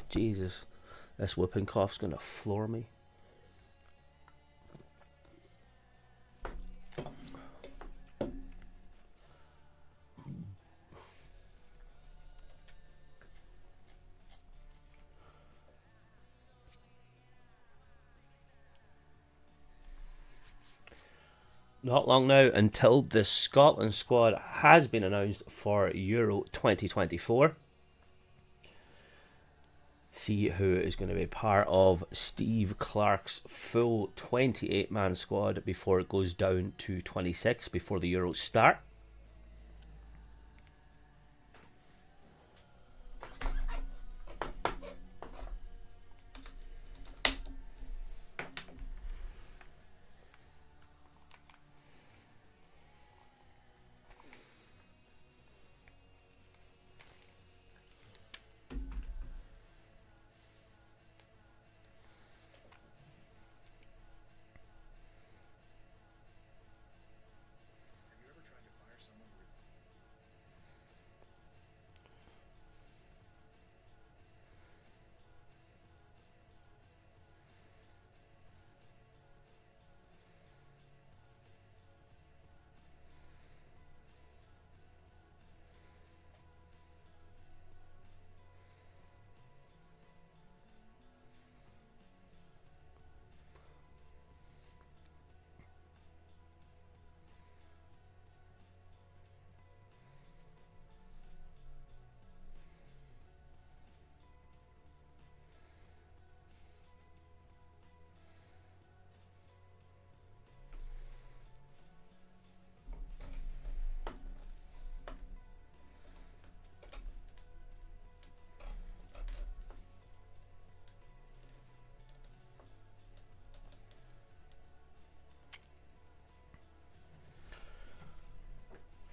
Jesus, this whooping cough's gonna floor me. Not long now until the Scotland squad has been announced for Euro 2024. See who is going to be part of Steve Clarke's full 28-man squad before it goes down to 26 before the Euros start.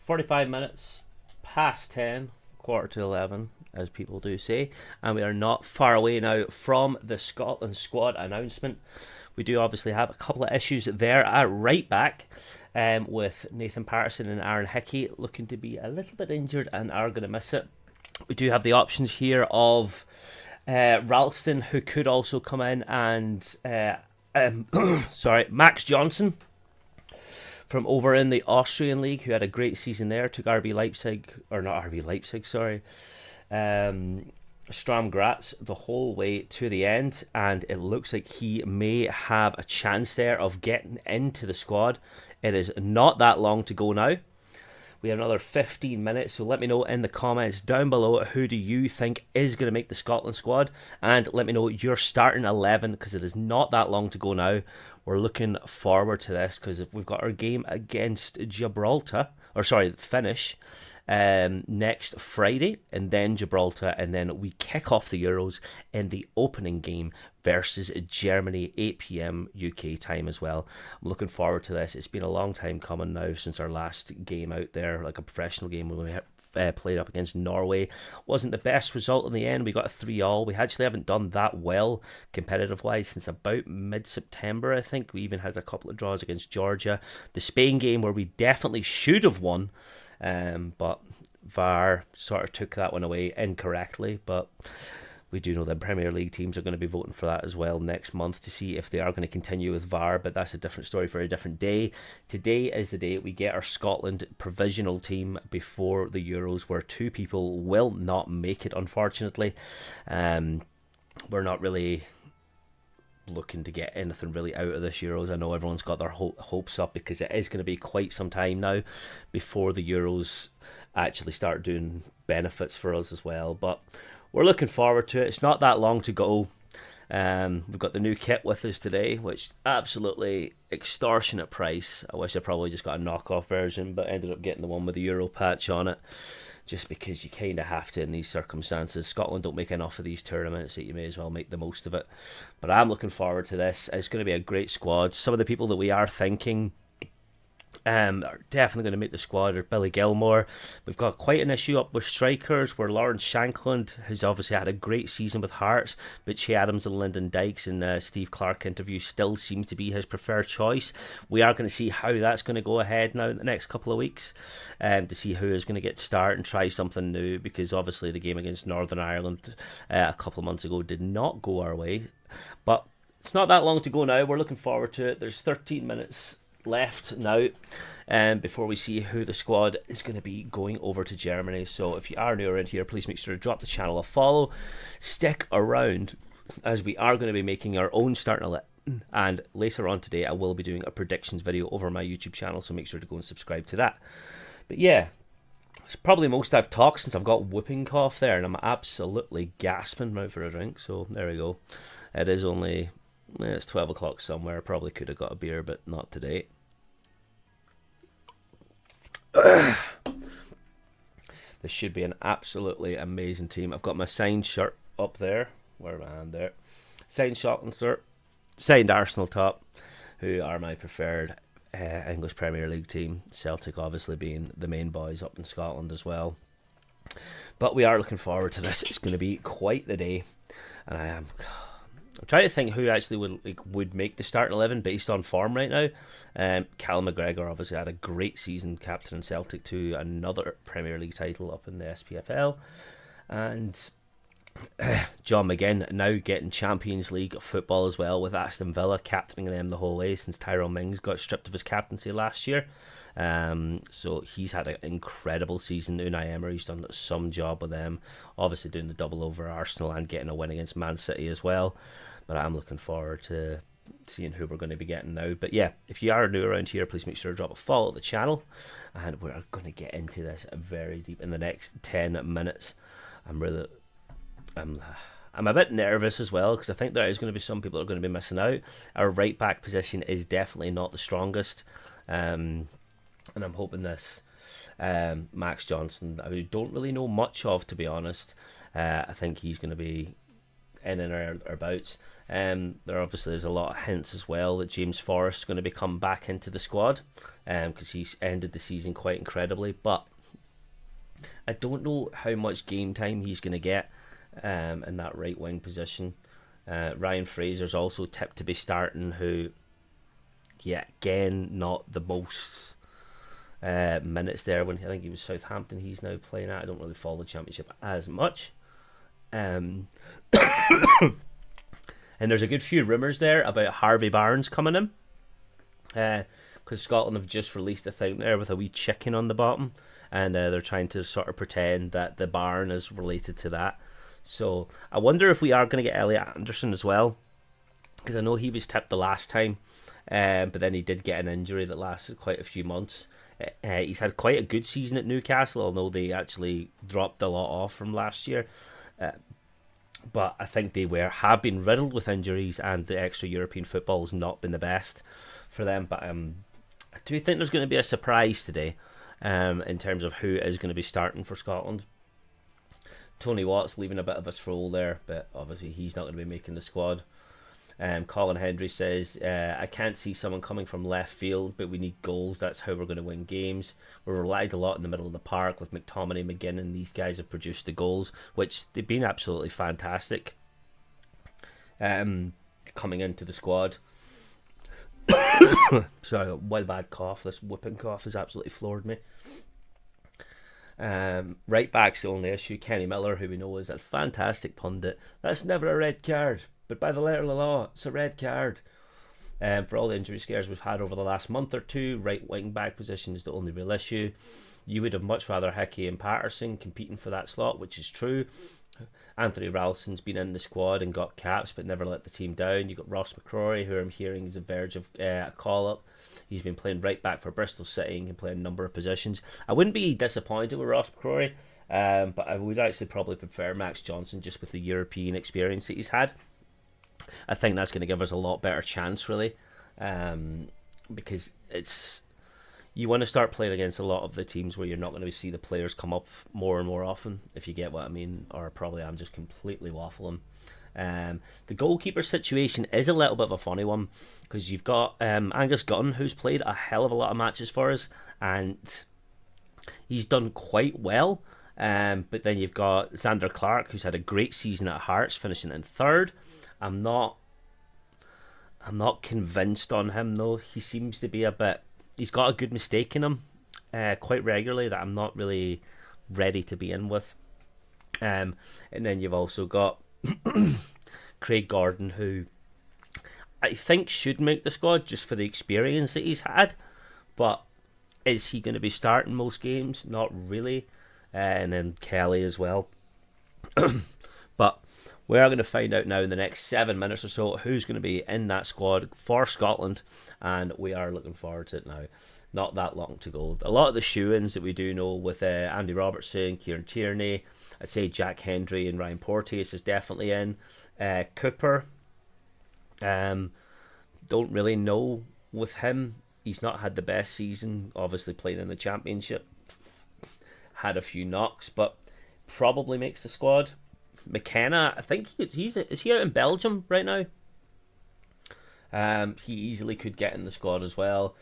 "45 minutes past 10, quarter to 11, as people do say, and we are not far away now from the Scotland squad announcement. We do obviously have a couple of issues there at right back, with Nathan Patterson and Aaron Hickey looking to be a little bit injured and are going to miss it. We do have the options here of Ralston, who could also come in, and Max Johnson from over in the Austrian League, who had a great season there, took Sturm Graz the whole way to the end, and it looks like he may have a chance there of getting into the squad. It is not that long to go now. We have another 15 minutes, so let me know in the comments down below who do you think is going to make the Scotland squad, and let me know your starting 11, because it is not that long to go now. We're looking forward to this, because we've got our game against Finnish, next Friday, and then Gibraltar, and then we kick off the Euros in the opening game versus Germany, 8 p.m. UK time as well. I'm looking forward to this. It's been a long time coming now since our last game out there, like a professional game when we played up against Norway. Wasn't the best result in the end. We got a 3-3. We actually haven't done that well competitive wise since about mid-September, I think. We even had a couple of draws against Georgia. The Spain game where we definitely should have won, but VAR sort of took that one away incorrectly. But we do know that Premier League teams are going to be voting for that as well next month to see if they are going to continue with VAR, but that's a different story for a different day. Today is the day we get our Scotland provisional team before the Euros, where 2 people will not make it, unfortunately. We're not really looking to get anything really out of this Euros. I know everyone's got their hopes up, because it is going to be quite some time now before the Euros actually start doing benefits for us as well, but we're looking forward to it. It's not that long to go. We've got the new kit with us today, which absolutely extortionate price. I wish I probably just got a knockoff version, but ended up getting the one with the Euro patch on it, just because you kind of have to in these circumstances. Scotland don't make enough of these tournaments that you may as well make the most of it. But I'm looking forward to this. It's going to be a great squad. Some of the people that we are thinking are definitely going to make the squad are Billy Gilmore. We've got quite an issue up with strikers where Lawrence Shankland, who's obviously had a great season with Hearts, but Che Adams and Lyndon Dykes in Steve Clark interview still seems to be his preferred choice. We are going to see how that's going to go ahead now in the next couple of weeks, to see who is going to get started and try something new, because obviously the game against Northern Ireland a couple of months ago did not go our way. But it's not that long to go now. We're looking forward to it. There's 13 minutes left now before we see who the squad is going to be going over to Germany. So if you are new around here, please make sure to drop the channel a follow, stick around, as we are going to be making our own starting 11, and later on today I will be doing a predictions video over my YouTube channel, so make sure to go and subscribe to that. But yeah, it's probably most I've talked since I've got whooping cough there, and I'm absolutely gasping now for a drink. So there we go. It is only, it's 12 o'clock somewhere. I probably could have got a beer, but not today. This should be an absolutely amazing team. I've got my signed shirt up there. Where am I on there? Signed Scotland shirt, signed Arsenal top, who are my preferred English Premier League team. Celtic obviously being the main boys up in Scotland as well. But we are looking forward to this. It's going to be quite the day, and I'm trying to think who actually would make the starting 11 based on form right now. Callum McGregor obviously had a great season, captain Celtic to another Premier League title up in the SPFL, and John McGinn now getting Champions League football as well with Aston Villa, captaining them the whole way since Tyrone Mings got stripped of his captaincy last year. So he's had an incredible season. Unai Emery's done some job with them, obviously doing the double over Arsenal and getting a win against Man City as well. But I'm looking forward to seeing who we're going to be getting now. But yeah, if you are new around here, please make sure to drop a follow to the channel, and we're going to get into this very deep in the next 10 minutes. I'm a bit nervous as well, because I think there is going to be some people that are going to be missing out. Our right back position is definitely not the strongest, and I'm hoping this Max Johnson, I don't really know much of, to be honest. I think he's going to be in and thereabouts. There's a lot of hints as well that James Forrest is going to be come back into the squad, because he's ended the season quite incredibly, but I don't know how much game time he's going to get in that right wing position. Ryan Fraser's also tipped to be starting, who, yeah, again, not the most minutes there. When I think he was Southampton, he's now playing at. I don't really follow the Championship as much. And there's a good few rumours there about Harvey Barnes coming in, because Scotland have just released a thing there with a wee chicken on the bottom, and they're trying to sort of pretend that the barn is related to that. So I wonder if we are going to get Elliot Anderson as well, because I know he was tipped the last time, but then he did get an injury that lasted quite a few months. He's had quite a good season at Newcastle, although they actually dropped a lot off from last year. But I think they have been riddled with injuries, and the extra European football has not been the best for them. But I do think there's going to be a surprise today, in terms of who is going to be starting for Scotland. Tony Watt's leaving a bit of a troll there, but obviously he's not going to be making the squad. Colin Hendry says, I can't see someone coming from left field, but we need goals. That's how we're going to win games. We're relied a lot in the middle of the park with McTominay, McGinn, and these guys have produced the goals, which they've been absolutely fantastic coming into the squad. Sorry, a wild bad cough. This whooping cough has absolutely floored me. Right back's the only issue. Kenny Miller, who we know is a fantastic pundit. That's never a red card, but by the letter of the law, it's a red card. For all the injury scares we've had over the last month or two, right wing back position is the only real issue. You would have much rather Hickey and Patterson competing for that slot, which is true. Anthony Ralston's been in the squad and got caps, but never let the team down. You've got Ross McCrory, who I'm hearing is on the verge of a call-up. He's been playing right back for Bristol City and can play a number of positions. I wouldn't be disappointed with Ross McCrory, but I would actually probably prefer Max Johnson just with the European experience that he's had. I think that's going to give us a lot better chance, really, because you want to start playing against a lot of the teams where you're not going to see the players come up more and more often, if you get what I mean, or probably I'm just completely waffling. The goalkeeper situation is a little bit of a funny one, because you've got Angus Gunn, who's played a hell of a lot of matches for us, and he's done quite well. But then you've got Xander Clark, who's had a great season at Hearts, finishing in third. I'm not convinced on him though. He seems to be a bit. He's got a good mistake in him, quite regularly, that I'm not really ready to be in with. And then you've also got Craig Gordon, who I think should make the squad just for the experience that he's had, but is he going to be starting most games? Not really. And then Kelly as well. But we are going to find out now in the next 7 minutes or so who's going to be in that squad for Scotland, and we are looking forward to it now. Not that long to go. A lot of the shoe-ins that we do know with Andy Robertson, Kieran Tierney, I'd say Jack Hendry and Ryan Porteous is definitely in. Cooper, don't really know with him. He's not had the best season, obviously playing in the Championship. Had a few knocks, but probably makes the squad. McKenna, I think is he out in Belgium right now? He easily could get in the squad as well.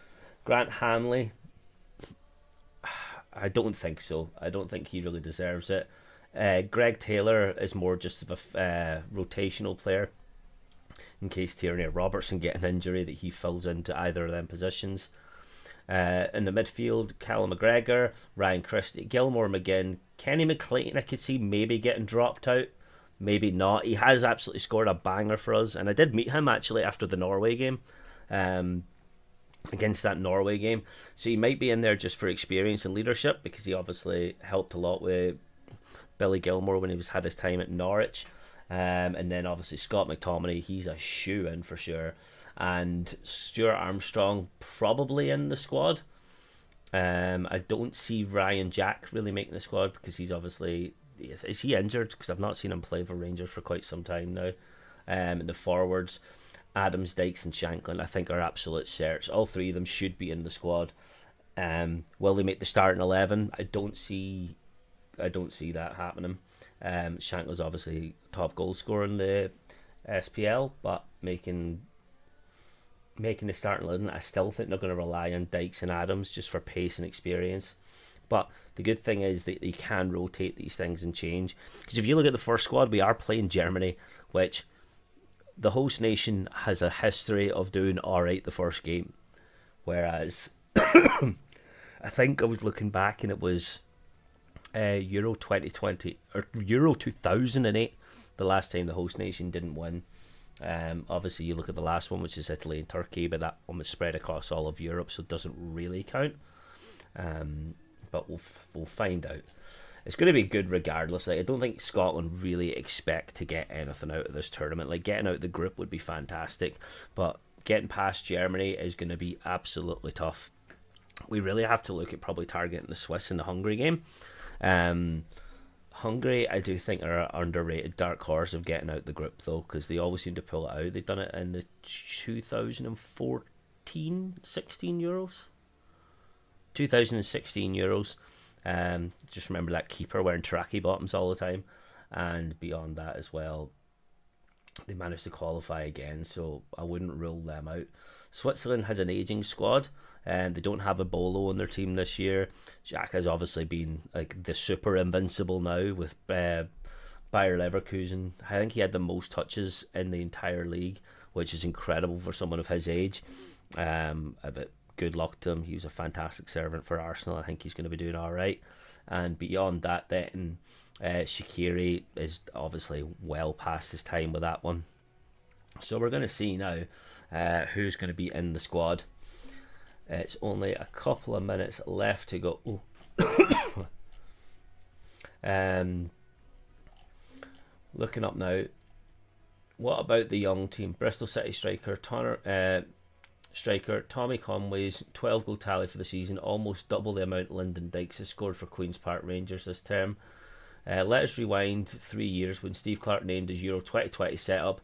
Grant Hanley, I don't think so. I don't think he really deserves it. Greg Taylor is more just of a rotational player in case Tierney or Robertson get an injury that he fills into either of them positions. In the midfield, Callum McGregor, Ryan Christie, Gilmore McGinn, Kenny McClayton I could see maybe getting dropped out, maybe not. He has absolutely scored a banger for us, and I did meet him actually after the Norway game, against that Norway game, so he might be in there just for experience and leadership, because he obviously helped a lot with Billy Gilmore when he had his time at Norwich. And then obviously Scott McTominay, he's a shoe-in for sure. And Stuart Armstrong probably in the squad. I don't see Ryan Jack really making the squad, because he's obviously... Is he injured? Because I've not seen him play for Rangers for quite some time now. And the forwards, Adams, Dykes and Shanklin, I think are absolute certs. All three of them should be in the squad. Will they make the starting 11? I don't see that happening. Shanklin's obviously top goal scorer in the SPL, but making the starting 11, I still think they're going to rely on Dykes and Adams just for pace and experience. But the good thing is that you can rotate these things and change. Because if you look at the first squad, we are playing Germany, which the host nation has a history of doing alright the first game. Whereas, I think I was looking back and it was Euro 2020 or Euro 2008, the last time the host nation didn't win. Obviously, you look at the last one, which is Italy and Turkey, but that one was spread across all of Europe, so it doesn't really count. But we'll find out. It's going to be good regardless. Like, I don't think Scotland really expect to get anything out of this tournament. Like, getting out of the group would be fantastic, but getting past Germany is going to be absolutely tough. We really have to look at probably targeting the Swiss in the Hungary game. Hungary, I do think, are an underrated dark horse of getting out the group, though, because they always seem to pull it out. They've done it in the 2016 Euros. 2016 Euros. Just remember that keeper wearing tracky bottoms all the time, and beyond that as well, they managed to qualify again, so I wouldn't rule them out. Switzerland has an ageing squad, and they don't have a Bolo on their team this year. Jack has obviously been like the super invincible now with Bayer Leverkusen. I think he had the most touches in the entire league, which is incredible for someone of his age. But good luck to him. He was a fantastic servant for Arsenal. I think he's going to be doing all right. And beyond that, then Shaqiri is obviously well past his time with that one. So we're going to see now who's going to be in the squad. It's only a couple of minutes left to go. Looking up now. What about the young team? Bristol City striker Tommy Conway's 12-goal tally for the season, almost double the amount Lyndon Dykes has scored for Queen's Park Rangers this term. Let us rewind 3 years when Steve Clarke named his Euro 2020 setup.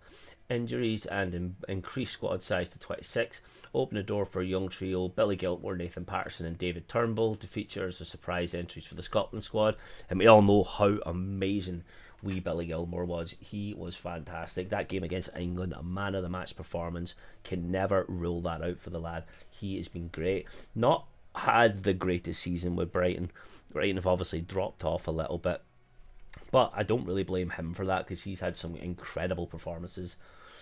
injuries and increased squad size to 26 opened the door for a young trio, Billy Gilmore, Nathan Patterson and David Turnbull, to feature as a surprise entries for the Scotland squad. And we all know how amazing wee Billy Gilmore was. He was fantastic. That game against England, a man of the match performance. Can never rule that out for the lad. He has been great. Not had the greatest season with Brighton. Brighton have obviously dropped off a little bit, but I don't really blame him for that because he's had some incredible performances.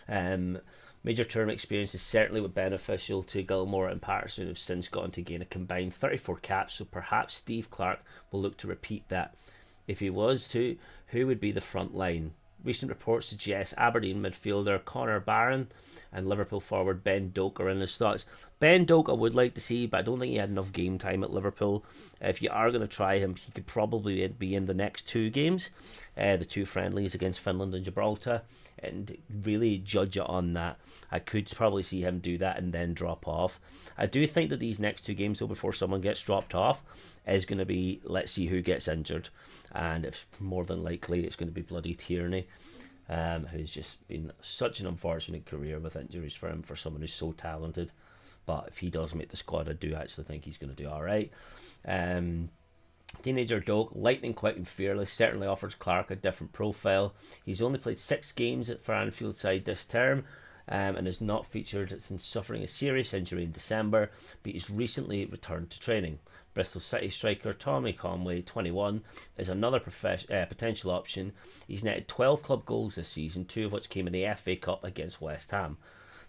Major term experience is certainly beneficial to Gilmore and Patterson, who have since gone to gain a combined 34 caps, so perhaps Steve Clarke will look to repeat that. If he was to, who would be the front line? Recent reports suggest Aberdeen midfielder Connor Barron and Liverpool forward Ben Doak are in his thoughts. Ben Doak I would like to see, but I don't think he had enough game time at Liverpool. If you are going to try him, he could probably be in the next two games, the two friendlies against Finland and Gibraltar, and really judge it on that. I could probably see him do that and then drop off. I do think that these next two games, though, before someone gets dropped off, is going to be, let's see who gets injured. And it's more than likely it's going to be bloody Tierney, who's just been such an unfortunate career with injuries for him, for someone who's so talented. But if he does make the squad, I do actually think he's going to do alright. Teenager Doak, lightning quick and fearless, certainly offers Clarke a different profile. He's only played 6 games for Anfield side this term, and has not featured since suffering a serious injury in December, but he's recently returned to training. Bristol City striker Tommy Conway, 21, is another potential option. He's netted 12 club goals this season, 2 of which came in the FA Cup against West Ham.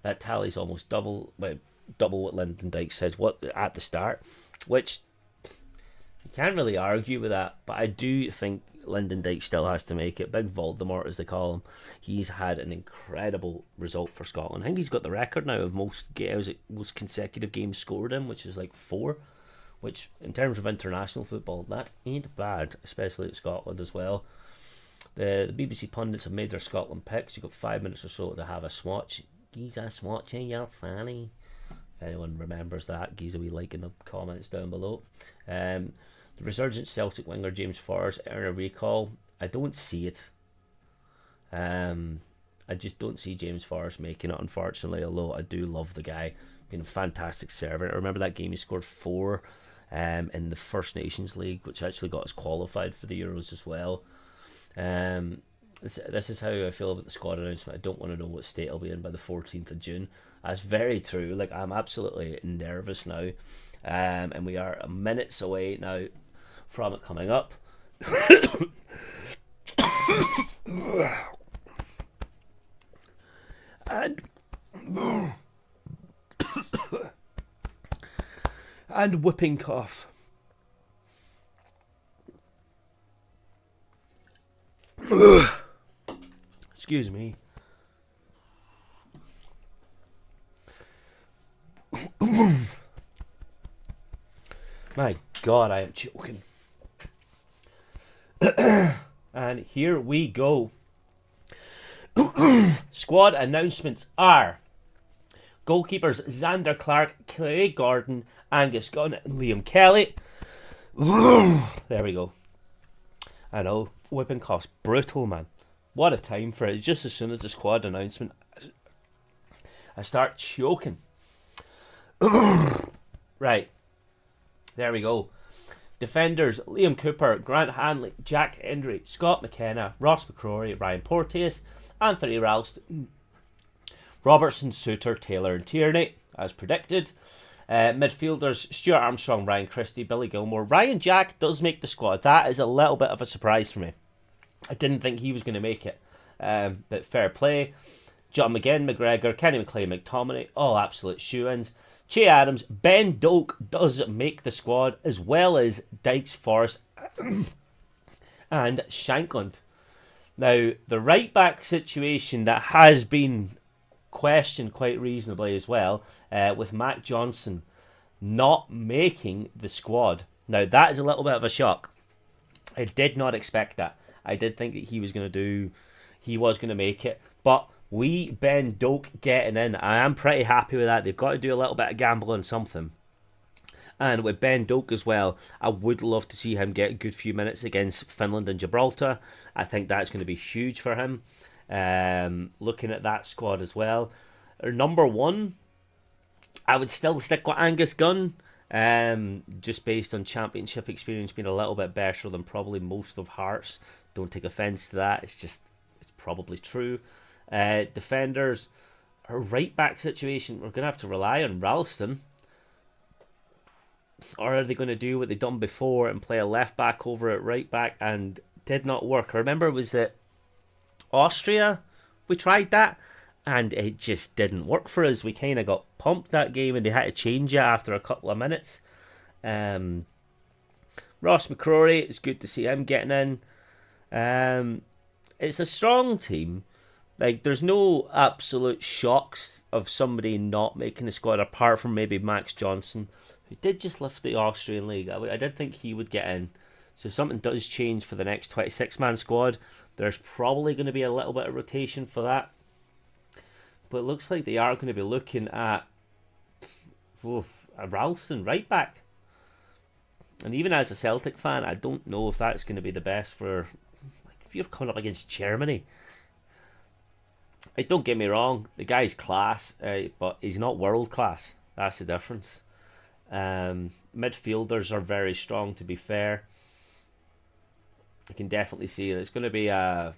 That tally's almost double what Lyndon Dykes says at the start, which you can't really argue with that, but I do think Lyndon Dykes still has to make it. Big Voldemort, as they call him. He's had an incredible result for Scotland. I think he's got the record now of most consecutive games scored in, which is like 4. Which, in terms of international football, that ain't bad, especially at Scotland as well. The BBC pundits have made their Scotland picks. You've got 5 minutes or so to have a swatch. Gi's a swatching, you're funny. If anyone remembers that, gives a wee like in the comments down below. The resurgent Celtic winger James Forrest earn a recall. I don't see it. I just don't see James Forrest making it, unfortunately, although I do love the guy. Been a fantastic servant. I remember that game he scored 4 in the First Nations League, which actually got us qualified for the Euros as well. This is how I feel about the squad announcement. I don't want to know what state I'll be in by the 14th of June. That's very true. Like, I'm absolutely nervous now. And we are minutes away now from it coming up. And whooping cough. Excuse me. My God, I am choking. And here we go. Squad announcements are: goalkeepers Xander Clarke, Craig Gordon, Angus Gunn and Liam Kelly. There we go. I know, whipping cough's brutal, man. What a time for it. Just as soon as the squad announcement, I start choking. Right, there we go. Defenders: Liam Cooper, Grant Hanley, Jack Hendry, Scott McKenna, Ross McCrory, Ryan Porteous, Anthony Ralston, Robertson, Suter, Taylor and Tierney, as predicted. Midfielders: Stuart Armstrong, Ryan Christie, Billy Gilmore. Ryan Jack does make the squad. That is a little bit of a surprise for me. I didn't think he was going to make it. But fair play. John McGinn, McGregor, Kenny McLean, McTominay, all absolute shoe-ins. Che Adams, Ben Doak does make the squad, as well as Dykes, Forrest and Shankland. Now, the right-back situation that has been questioned quite reasonably as well, with Matt Johnson not making the squad. Now, that is a little bit of a shock. I did not expect that. I did think that he was going to make it, but Ben Doak getting in, I am pretty happy with that. They've got to do a little bit of gambling something. And with Ben Doak as well, I would love to see him get a good few minutes against Finland and Gibraltar. I think that's going to be huge for him. Looking at that squad as well, number one, I would still stick with Angus Gunn. Just based on championship experience being a little bit better than probably most of Hearts. Don't take offence to that. It's probably true. Defenders, our right back situation, we're gonna have to rely on Ralston. Or are they going to do what they've done before and play a left back over at right back, and did not work? I remember it was at Austria we tried that and it just didn't work for us. We kind of got pumped that game and they had to change it after a couple of minutes. Ross McCrory, it's good to see him getting in. It's a strong team. Like, there's no absolute shocks of somebody not making the squad, apart from maybe Max Johnson, who did just lift the Austrian League. I did think he would get in. So something does change for the next 26-man squad. There's probably going to be a little bit of rotation for that. But it looks like they are going to be looking at a Ralston right back. And even as a Celtic fan, I don't know if that's going to be the best for... Like, if you're coming up against Germany... Don't get me wrong, the guy's class, but he's not world class. That's the difference. Midfielders are very strong, to be fair. I can definitely see it. It's going to be a...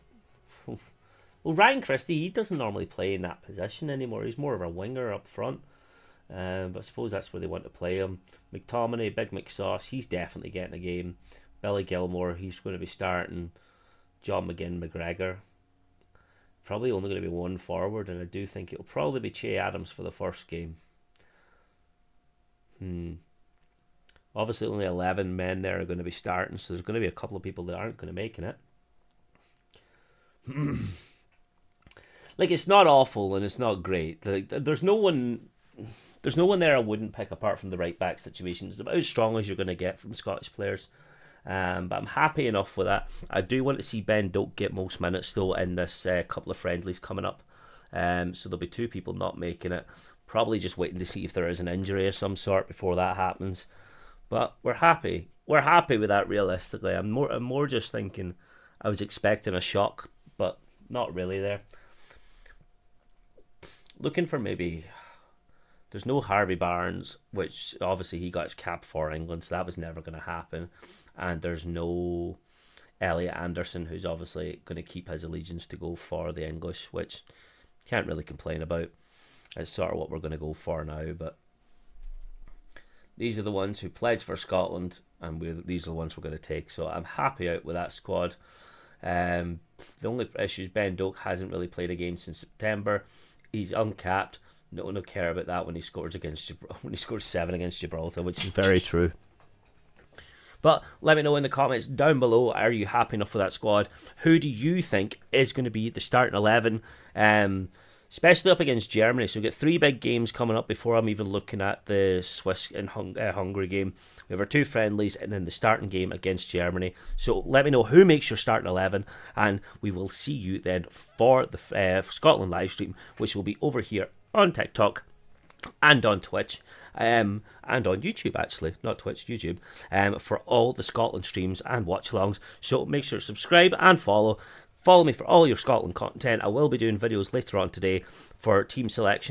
Well, Ryan Christie, he doesn't normally play in that position anymore. He's more of a winger up front. But I suppose that's where they want to play him. McTominay, Big McSauce, he's definitely getting a game. Billy Gilmore, he's going to be starting. John McGinn, McGregor. Probably only going to be one forward, and I do think it'll probably be Che Adams for the first game. Obviously, only 11 men there are going to be starting, so there's going to be a couple of people that aren't going to be making it. Like, it's not awful and it's not great. Like, there's no one there I wouldn't pick apart from the right back situation. It's about as strong as you're going to get from Scottish players. But I'm happy enough with that. I do want to see Ben Doak get most minutes though in this couple of friendlies coming up. So there'll be two people not making it. Probably just waiting to see if there is an injury of some sort before that happens. But we're happy. We're happy with that realistically. I'm more just thinking I was expecting a shock, but not really there. Looking for maybe... There's no Harvey Barnes, which obviously he got his cap for England, so that was never going to happen. And there's no Elliot Anderson, who's obviously going to keep his allegiance to go for the English, which can't really complain about. It's sort of what we're going to go for now, but these are the ones who pledged for Scotland, and these are the ones we're going to take. So I'm happy out with that squad. The only issue is Ben Doak hasn't really played a game since September. He's uncapped. No one will care about that when he scores 7 against Gibraltar, which is very true. But let me know in the comments down below, are you happy enough with that squad? Who do you think is going to be the starting 11? Especially up against Germany. So we've got 3 big games coming up before I'm even looking at the Swiss and Hungary game. We have our 2 friendlies and then the starting game against Germany. So let me know who makes your starting 11, and we will see you then for the Scotland live stream, which will be over here on TikTok and on Twitch. And on YouTube, actually, not Twitch, YouTube, for all the Scotland streams and watch-alongs. So make sure to subscribe and follow. Follow me for all your Scotland content. I will be doing videos later on today for team selection.